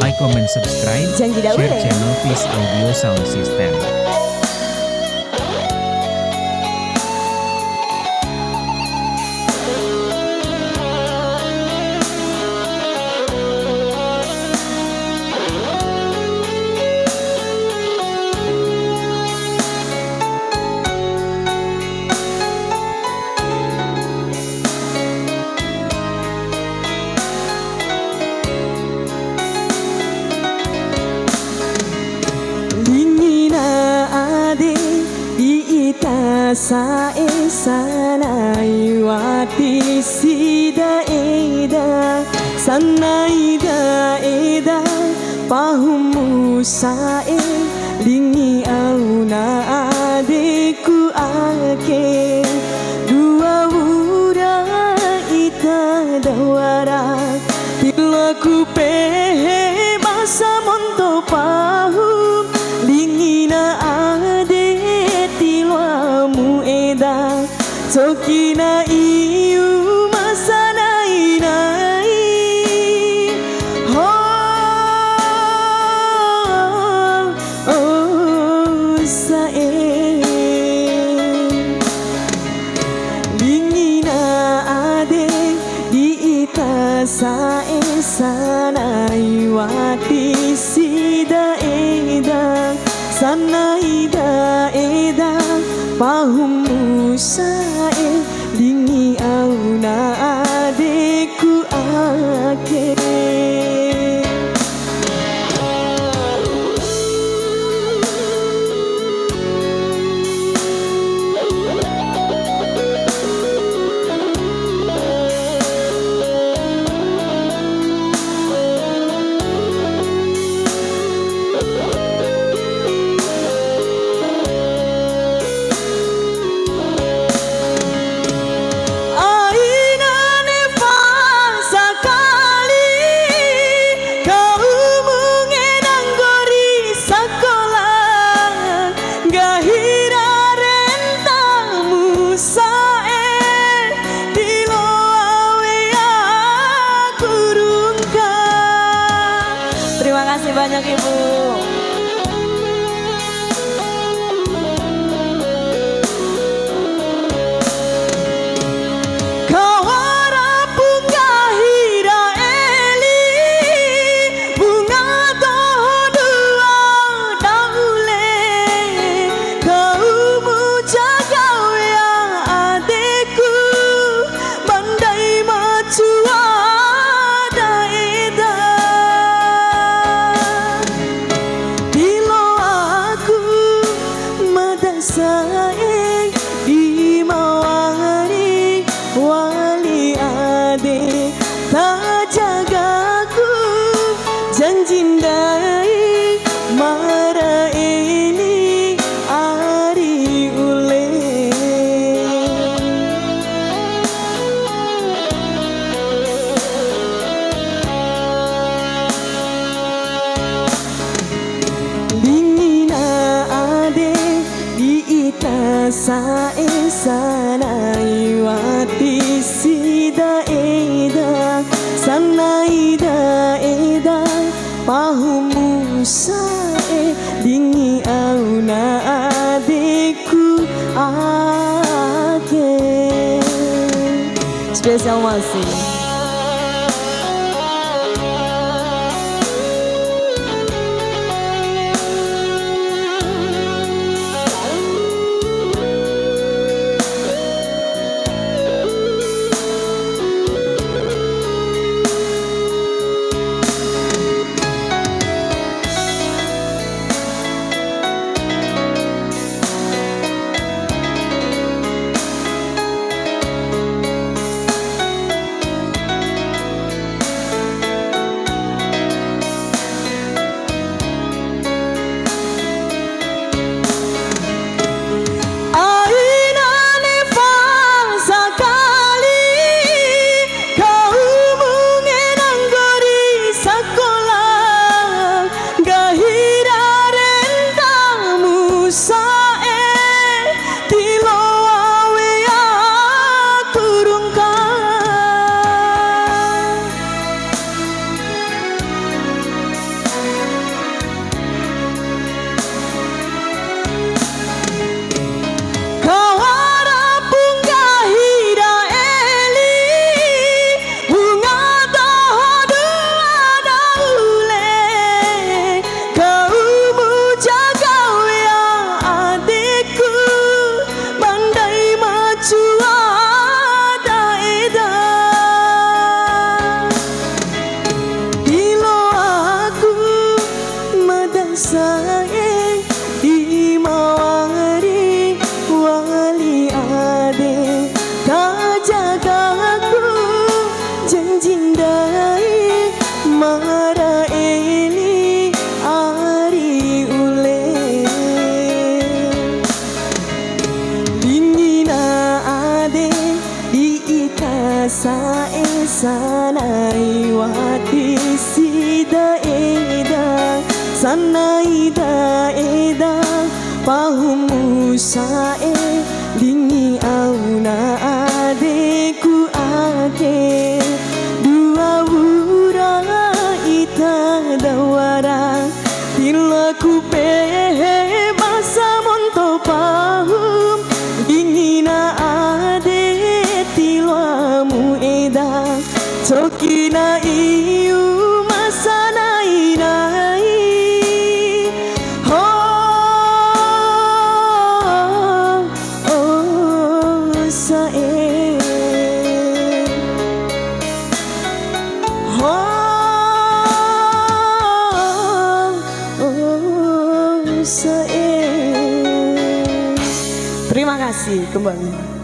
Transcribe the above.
Like, comment, subscribe, Jangan tidak share boleh. channel Peace Audio Sound System. Sae sanai wati sida eda sanai da eda pahumu sae lingi auna adeku ake dua wura ita dawara tilaku pehe masa monto pahu lingina ade Tokina iu masanai nai sae lingina ade di ita sae sanai wati sida eda sanai da eda pahumu sae lingi auna adeku ake Terima kasih banyak Ibu. Sae di mawari wali ade tak jagaku janjindai mara ini ari ule lingina ade sae sanai wati sida eda sanai da eda pahumu sae lingi auna adeku ake spesial masih. Sanaida eda pahumu sae lingi auna adeku ake dua wura ita dawara tilaku pehe basa monto pahum dingina ade tilamu eda Tokina iu masana inai sae sae. Terima kasih kembali.